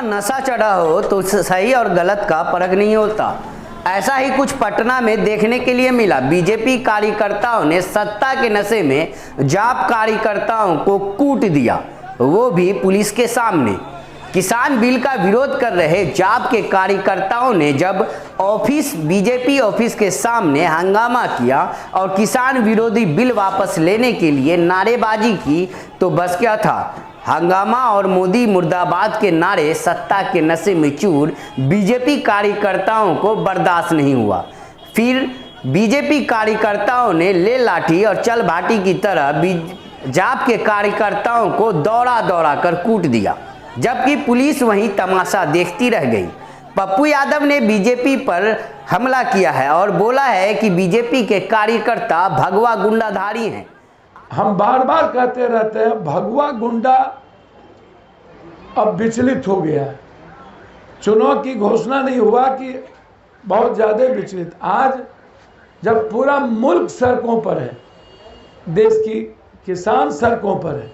नशा चढ़ा हो तो सही और गलत का फर्क नहीं होता। ऐसा ही कुछ पटना में देखने के लिए मिला। बीजेपी कार्यकर्ताओं ने सत्ता के नशे में जाप कार्यकर्ताओं को कूट दिया, वो भी पुलिस के सामने। किसान बिल का विरोध कर रहे जाप के कार्यकर्ताओं ने जब बीजेपी ऑफिस के सामने हंगामा किया और किसान विरोधी बिल वापस लेने के लिए नारेबाजी की तो बस क्या था। हंगामा और मोदी मुर्दाबाद के नारे सत्ता के नशे में चूर बीजेपी कार्यकर्ताओं को बर्दाश्त नहीं हुआ। फिर बीजेपी कार्यकर्ताओं ने ले लाठी और चल भाटी की तरह जाप के कार्यकर्ताओं को दौड़ा दौड़ा कर कूट दिया, जबकि पुलिस वहीं तमाशा देखती रह गई। पप्पू यादव ने बीजेपी पर हमला किया है और बोला है कि बीजेपी के कार्यकर्ता भगवा गुंडाधारी हैं। हम बार बार कहते रहते हैं भगवा गुंडा अब विचलित हो गया है। चुनाव की घोषणा नहीं हुआ कि बहुत ज़्यादा विचलित। आज जब पूरा मुल्क सड़कों पर है, देश की किसान सड़कों पर है,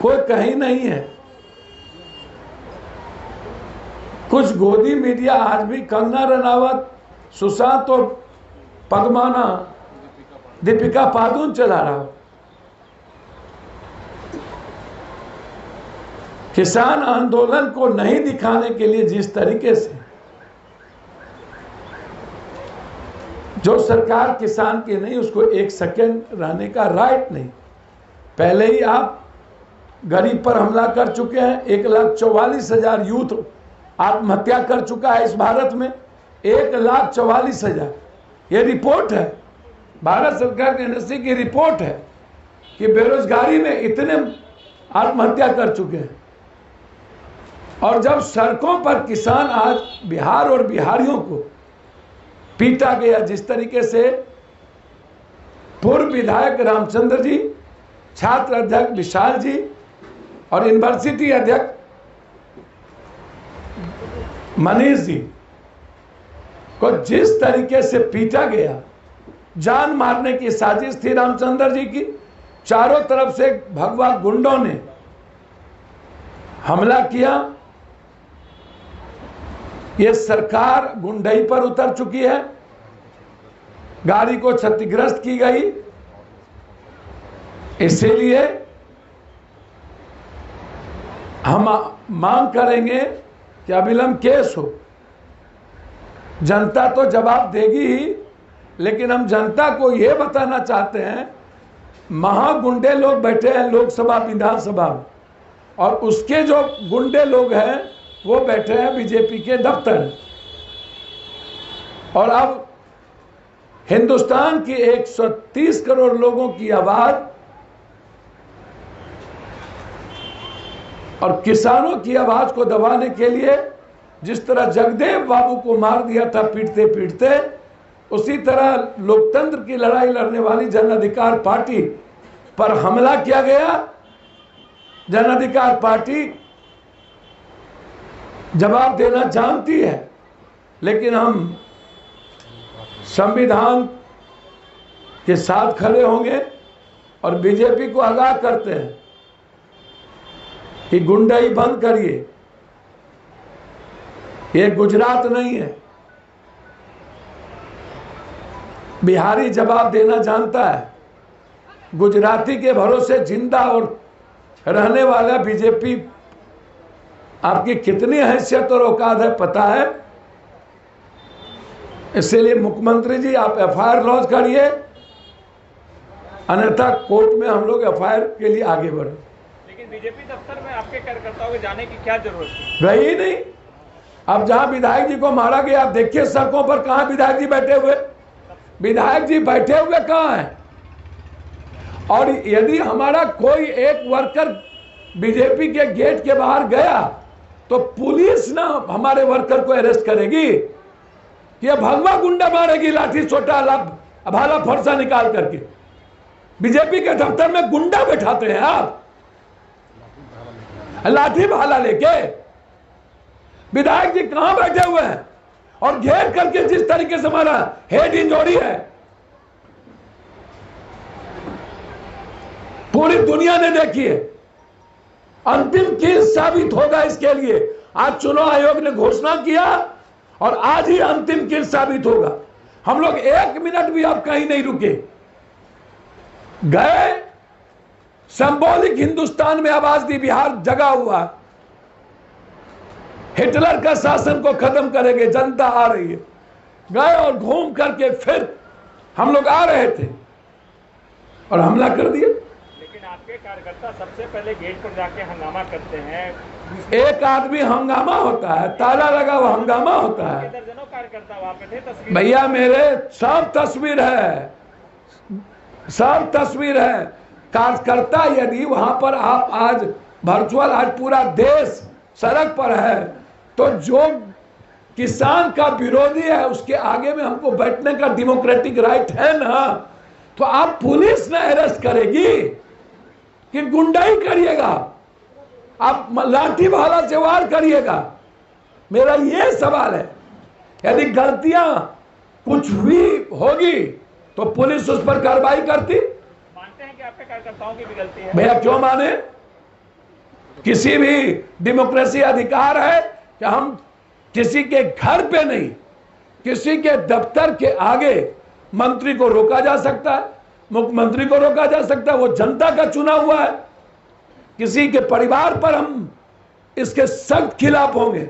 कोई कहीं नहीं है। कुछ गोदी मीडिया आज भी कंगना रनावत, सुशांत और पद्माना, दीपिका पादुकोण चला रहा। किसान आंदोलन को नहीं दिखाने के लिए जिस तरीके से जो सरकार किसान की नहीं, उसको एक सेकंड रहने का राइट नहीं। पहले ही आप गरीब पर हमला कर चुके हैं। 1,44,000 यूथ आत्महत्या कर चुका है इस भारत में। 1,44,000, ये रिपोर्ट है, भारत सरकार के एनएससी की रिपोर्ट है कि बेरोजगारी में इतने आत्महत्या कर चुके हैं। और जब सड़कों पर किसान, आज बिहार और बिहारियों को पीटा गया, जिस तरीके से पूर्व विधायक रामचंद्र जी, छात्र अध्यक्ष विशाल जी और यूनिवर्सिटी अध्यक्ष मनीष जी को जिस तरीके से पीटा गया, जान मारने की साजिश थी रामचंद्र जी की। चारों तरफ से भगवा गुंडों ने हमला किया। ये सरकार गुंडई पर उतर चुकी है। गाड़ी को क्षतिग्रस्त की गई। इसीलिए हम मांग करेंगे कि अविलंब केस हो। जनता तो जवाब देगी ही, लेकिन हम जनता को यह बताना चाहते हैं, महागुंडे लोग बैठे हैं लोकसभा विधानसभा में, और उसके जो गुंडे लोग हैं वो बैठे हैं बीजेपी के दफ्तर। और अब हिंदुस्तान की 130 करोड़ लोगों की आवाज और किसानों की आवाज को दबाने के लिए जिस तरह जगदेव बाबू को मार दिया था पीटते पीटते, उसी तरह लोकतंत्र की लड़ाई लड़ने वाली जन अधिकार पार्टी पर हमला किया गया। जन अधिकार पार्टी जवाब देना जानती है, लेकिन हम संविधान के साथ खड़े होंगे और बीजेपी को आगाह करते हैं कि गुंडाई बंद करिए। ये गुजरात नहीं है। बिहारी जवाब देना जानता है। गुजराती के भरोसे जिंदा और रहने वाला बीजेपी आपकी कितनी हैसियत और औकात है पता है। इसलिए मुख्यमंत्री जी आप एफआईआर लॉन्च करिए, अन्यथा कोर्ट में हम लोग एफआईआर के लिए आगे बढ़े। लेकिन बीजेपी दफ्तर में आपके कार्यकर्ताओं के जाने की क्या जरूरत है? रही नहीं। अब जहां विधायक जी को मारा गया, आप देखिए सड़कों पर कहां विधायक जी बैठे हुए। विधायक जी बैठे हुए कहां हैं? और यदि हमारा कोई एक वर्कर बीजेपी के गेट के बाहर गया तो पुलिस ना हमारे वर्कर को अरेस्ट करेगी? यह भगवा गुंडा मारेगी लाठी छोटा भाला फरसा निकाल करके। बीजेपी के दफ्तर में गुंडा बैठाते हैं आप, लाठी भाला लेके। विधायक जी कहां बैठे हुए हैं? और घेर करके जिस तरीके से हमारा हेड इंजरी है, पूरी दुनिया ने देखी है। अंतिम कील साबित होगा इसके लिए। आज चुनाव आयोग ने घोषणा किया और आज ही अंतिम कील साबित होगा। हम लोग 1 मिनट भी अब कहीं नहीं रुके, गए, सिंबॉलिक हिंदुस्तान में आवाज दी, बिहार जगा हुआ, हिटलर का शासन को खत्म करेंगे, जनता आ रही है। गए और घूम करके फिर हम लोग आ रहे थे और हमला कर दिया। लेकिन आपके कार्यकर्ता सबसे पहले गेट पर जाके हंगामा करते हैं। एक आदमी हंगामा होता है, ताला लगा हुआ हंगामा होता है। दर्जनों कार्यकर्ता वहां पे थे। तस्वीर भैया मेरे सब तस्वीर है, सब तस्वीर है। कार्यकर्ता यदि वहां पर आप आज वर्चुअल, आज पूरा देश सड़क पर है, तो जो किसान का विरोधी है उसके आगे में हमको बैठने का डेमोक्रेटिक राइट है ना। तो आप पुलिस ने अरेस्ट करेगी कि गुंडाई करिएगा, आप लाठी भाला से वार करिएगा? मेरा ये सवाल है। यदि गलतियां कुछ भी होगी तो पुलिस उस पर कार्रवाई करती। मानते हैं कि आपके कार्यकर्ताओं की भी गलती है? भैया क्यों माने? किसी भी डेमोक्रेसी अधिकार है कि हम किसी के घर पे नहीं, किसी के दफ्तर के आगे मंत्री को रोका जा सकता है, मुख्यमंत्री को रोका जा सकता है, वो जनता का चुना हुआ है। किसी के परिवार पर हम इसके सख्त खिलाफ होंगे।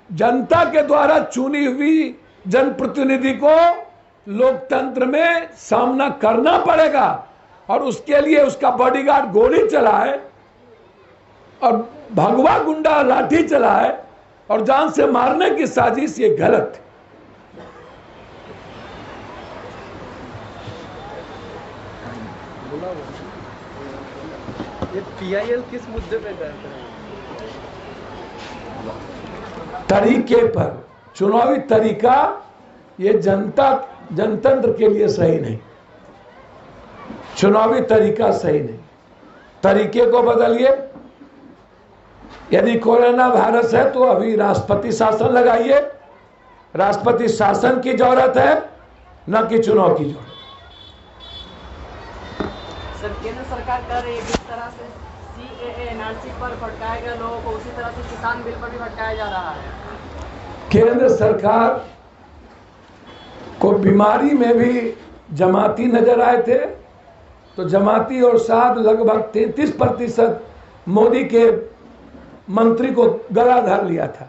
जनता के द्वारा चुनी हुई जनप्रतिनिधि को लोकतंत्र में सामना करना पड़ेगा और उसके लिए उसका बॉडीगार्ड गोली चलाए और भगवा गुंडा लाठी चलाए और जान से मारने की साजिश, ये गलत है। ये पीआईएल किस मुद्दे पे करते हैं? तरीके पर, चुनावी तरीका ये जनतंत्र के लिए सही नहीं। चुनावी तरीका सही नहीं, तरीके को बदलिए। यदि कोरोना वायरस है तो अभी राष्ट्रपति शासन लगाइए। राष्ट्रपति शासन की जरूरत है, न कि चुनाव की जरूरत। सर, केंद्र सरकार कर रही है जिस तरह से सीएए एनआरसी पर भटकाए गए लोगों को, उसी तरह से किसान बिल पर भी भटकाया जा रहा है। केंद्र सरकार को बीमारी में भी जमाती नजर आए थे, तो जमाती और साथ लगभग 33% मोदी के मंत्री को गला धर लिया था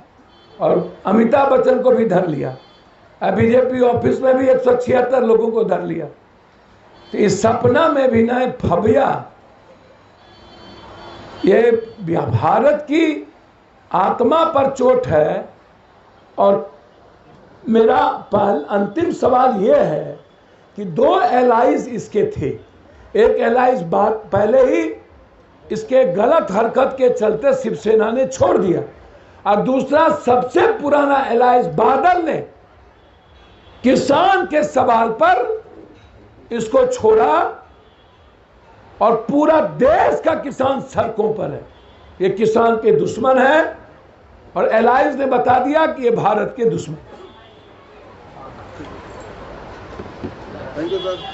और अमिताभ बच्चन को भी धर लिया। बीजेपी ऑफिस में भी 176 लोगों को धर लिया। तो इस सपना में भी ना फबिया, ये भारत की आत्मा पर चोट है। और मेरा अंतिम सवाल यह है कि 2 एलाइज इसके थे। एक एलाइज पहले ही इसके गलत हरकत के चलते शिवसेना ने छोड़ दिया और दूसरा सबसे पुराना एलाइज बादल ने किसान के सवाल पर इसको छोड़ा और पूरा देश का किसान सड़कों पर है। ये किसान के दुश्मन है और एलाइज ने बता दिया कि ये भारत के दुश्मन। Thank you sir.